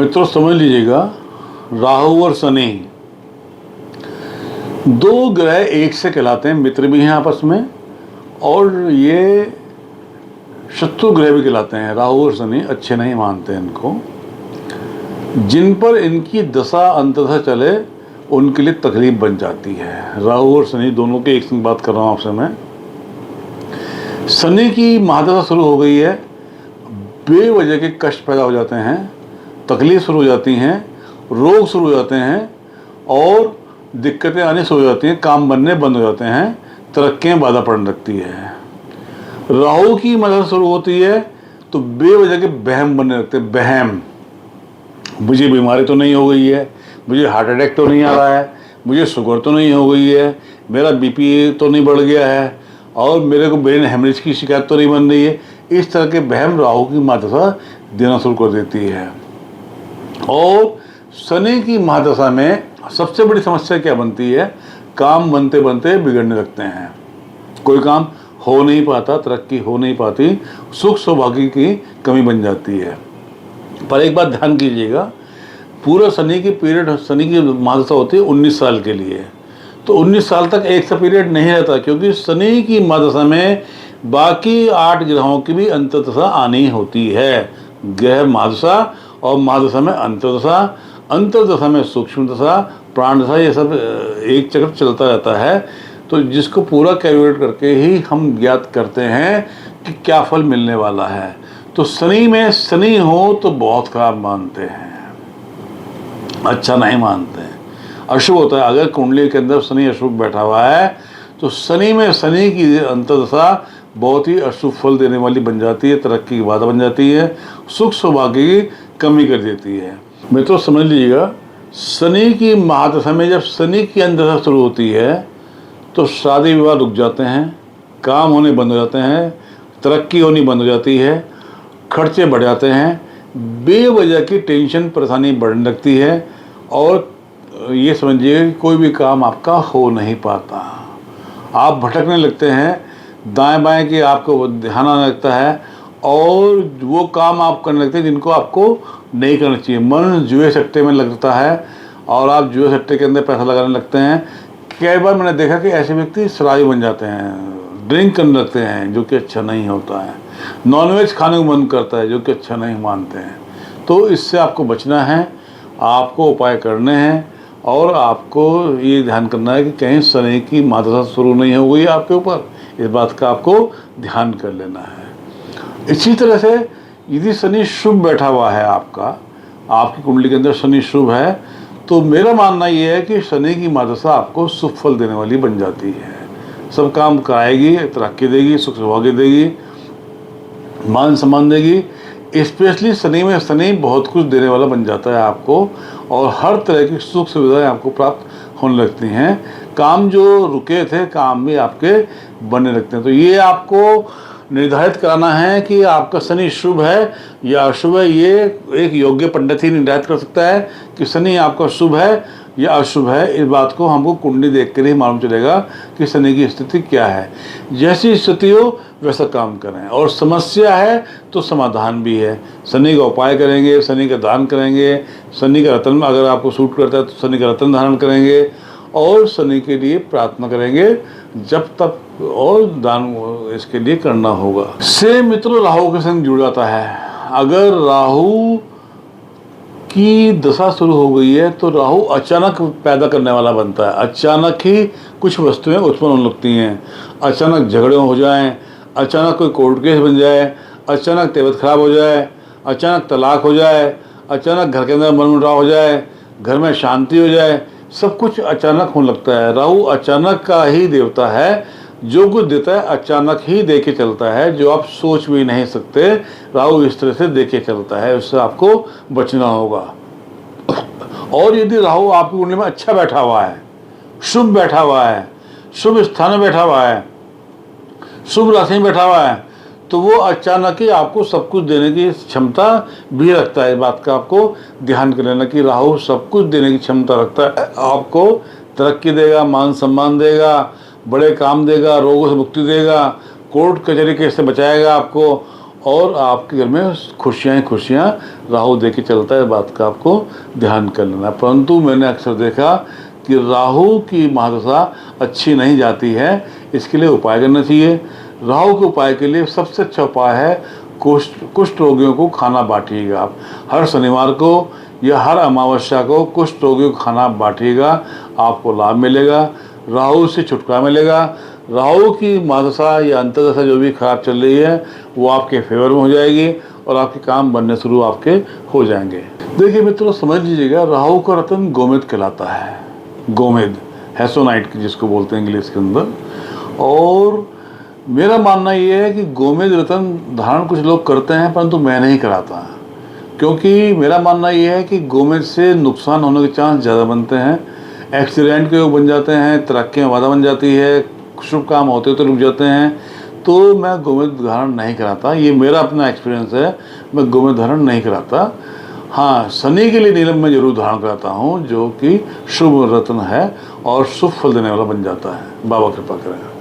मित्रों समझ लीजिएगा, राहु और शनि दो ग्रह एक से कहलाते हैं, मित्र भी हैं आपस में और ये शत्रु ग्रह भी कहलाते हैं। राहु और शनि अच्छे नहीं मानते हैं इनको। जिन पर इनकी दशा अंतदशा चले उनके लिए तकलीफ बन जाती है। राहु और शनि दोनों के एक संग बात कर रहा हूँ आपसे मैं। शनि की महादशा शुरू हो गई है, बेवजह के कष्ट पैदा हो जाते हैं, तकलीफ शुरू हो जाती हैं, रोग शुरू हो जाते हैं और दिक्कतें आनी शुरू हो जाती हैं, काम बनने बंद हो जाते हैं, तरक्कियाँ बाधा पड़ने लगती है। राहु की मदद शुरू होती है तो बेवजह के बहम बनने लगते हैं। बहम, मुझे बीमारी तो नहीं हो गई है, मुझे हार्ट अटैक तो नहीं आ रहा है, मुझे शुगर तो नहीं हो गई है, मेरा बीपी तो नहीं बढ़ गया है और मेरे को ब्रेन हेमरेज की शिकायत तो नहीं बन रही है। इस तरह के बहम राहु की महादशा देना शुरू कर देती है। और शनि की महादशा में सबसे बड़ी समस्या क्या बनती है? काम बनते बनते बिगड़ने लगते हैं, कोई काम हो नहीं पाता, तरक्की हो नहीं पाती, सुख सौभाग्य की कमी बन जाती है। पर एक बात ध्यान कीजिएगा, पूरा शनि की पीरियड, शनि की महादशा होती है 19 साल के लिए, तो 19 साल तक एक सा पीरियड नहीं रहता, क्योंकि शनि की महादशा में बाकी 8 ग्रहों की भी अंतर्दशा आनी होती है। ग्रह महादशा और महादशा में अंतर्दशा, अंतर्दशा में सूक्ष्म दशा, प्राण दशा, ये सब एक चक्र चलता रहता है। तो जिसको पूरा कैलकुलेट करके ही हम ज्ञात करते हैं कि क्या फल मिलने वाला है। तो शनि में शनि हो तो बहुत खराब मानते हैं, अच्छा नहीं मानते हैं, अशुभ होता है। अगर कुंडली के अंदर शनि अशुभ बैठा हुआ है तो शनि में शनि की अंतर्दशा बहुत ही अशुभ फल देने वाली बन जाती है, तरक्की की बाधा बन जाती है, सुख सौभाग्य की कमी कर देती है। मित्रों समझ लीजिएगा, शनि की महादशा में जब शनि की अंतर्दशा शुरू होती है तो शादी विवाह रुक जाते हैं, काम होने बंद हो जाते हैं, तरक्की होनी बंद हो जाती है, खर्चे बढ़ जाते हैं, बेवजह की टेंशन परेशानी बढ़ने लगती है और ये समझिए कि कोई भी काम आपका हो नहीं पाता। आप भटकने लगते हैं, दाएं बाएं की आपको ध्यान आने लगता है और वो काम आप करने लगते हैं जिनको आपको नहीं करना चाहिए। मन जुए सट्टे में लगता है और आप जुए सट्टे के अंदर पैसा लगाने लगते हैं। कई बार मैंने देखा कि ऐसे व्यक्ति शराबी बन जाते हैं, ड्रिंक करने लगते हैं, जो कि अच्छा नहीं होता है। नॉनवेज खाने को मन करता है, जो कि अच्छा नहीं मानते हैं। तो इससे आपको बचना है, आपको उपाय करने हैं और आपको ये ध्यान करना है कि कहीं शनि की महादशा शुरू नहीं हो गई आपके ऊपर। इस बात का आपको ध्यान कर लेना है। इसी तरह से यदि शनि शुभ बैठा हुआ है, आपकी कुंडली के अंदर शनि शुभ है, तो मेरा मानना ये है कि शनि की महादशा आपको शुभ फल देने वाली बन जाती है। सब काम कराएगी, तरक्की देगी, सुख सौभाग्य देगी, मान सम्मान देगी। स्पेशली शनि में शनि बहुत कुछ देने वाला बन जाता है आपको और हर तरह की सुख सुविधाएं आपको प्राप्त होने लगती हैं। काम जो रुके थे, काम भी आपके बनने लगते हैं। तो ये आपको निर्धारित कराना है कि आपका शनि शुभ है या अशुभ है। ये एक योग्य पंडित ही निर्धारित कर सकता है कि शनि आपका शुभ है या अशुभ है। इस बात को हमको कुंडली देख कर ही मालूम चलेगा कि शनि की स्थिति क्या है। जैसी स्थिति हो वैसा काम करें और समस्या है तो समाधान भी है। शनि का उपाय करेंगे, शनि का दान करेंगे, शनि का रत्न अगर आपको सूट करता है तो शनि का रत्न धारण करेंगे और शनि के लिए प्रार्थना करेंगे जब तक, और दान इसके लिए करना होगा। से मित्रों राहु के संग जुड़ जाता है। अगर राहु की दशा शुरू हो गई है तो राहु अचानक पैदा करने वाला बनता है। अचानक ही कुछ वस्तुएं उत्पन्न होने लगती हैं, अचानक झगड़े हो जाएं, अचानक कोई कोर्ट केस बन जाए, अचानक तबीयत खराब हो जाए, अचानक तलाक हो जाए, अचानक घर के अंदर मनमुटाव हो जाए, घर में शांति हो जाए, सब कुछ अचानक होने लगता है। राहु अचानक का ही देवता है, जो कुछ देता है अचानक ही दे के चलता है, जो आप सोच भी नहीं सकते। राहु इस तरह से दे के चलता है, उससे आपको बचना होगा। और यदि राहु आपकी कुंडली में अच्छा बैठा हुआ है, शुभ बैठा हुआ है, शुभ स्थान में बैठा हुआ है, शुभ राशि में बैठा हुआ है, तो वो अचानक ही आपको सब कुछ देने की क्षमता भी रखता है। इस बात का आपको ध्यान कर लेना कि राहु सब कुछ देने की क्षमता रखता है। आपको तरक्की देगा, मान सम्मान देगा, बड़े काम देगा, रोगों से मुक्ति देगा, कोर्ट कचहरी केस से बचाएगा आपको और आपके घर में खुशियाँ ही खुशियाँ राहु दे के चलता है। बात का आपको ध्यान कर लेना। परंतु मैंने अक्सर देखा कि राहु की महादशा अच्छी नहीं जाती है, इसके लिए उपाय करना चाहिए। राहु के उपाय के लिए सबसे अच्छा उपाय है कुष्ठ रोगियों को खाना बांटिएगा। आप हर शनिवार को या हर अमावस्या को कुष्ठ रोगियों को खाना बांटिएगा, आपको लाभ मिलेगा, राहु से छुटकारा मिलेगा। राहु की महादशा या अंतर्दशा जो भी खराब चल रही है वो आपके फेवर में हो जाएगी और आपके काम बनने शुरू आपके हो जाएंगे। देखिए मित्रों, समझ लीजिएगा, राहु का रत्न गोमेद कहलाता है। गोमेद, हेसोनाइट जिसको बोलते हैं इंग्लिश के अंदर। और मेरा मानना ये है कि गोमेद रत्न धारण कुछ लोग करते हैं, परंतु मैं नहीं कराता, क्योंकि मेरा मानना ये है कि गोमेद से नुकसान होने के चांस ज़्यादा बनते हैं। एक्सीडेंट के योग बन जाते हैं, तरक्की में बाधा बन जाती है, शुभ काम होते तो रुक जाते हैं। तो मैं गोमेद धारण नहीं कराता। ये मेरा अपना एक्सपीरियंस है, मैं गोमेद धारण नहीं कराता। हाँ, शनि के लिए नीलम में जरूर धारण कराता हूँ, जो कि शुभ रत्न है और शुभ फल देने वाला बन जाता है। बाबा कृपा करें।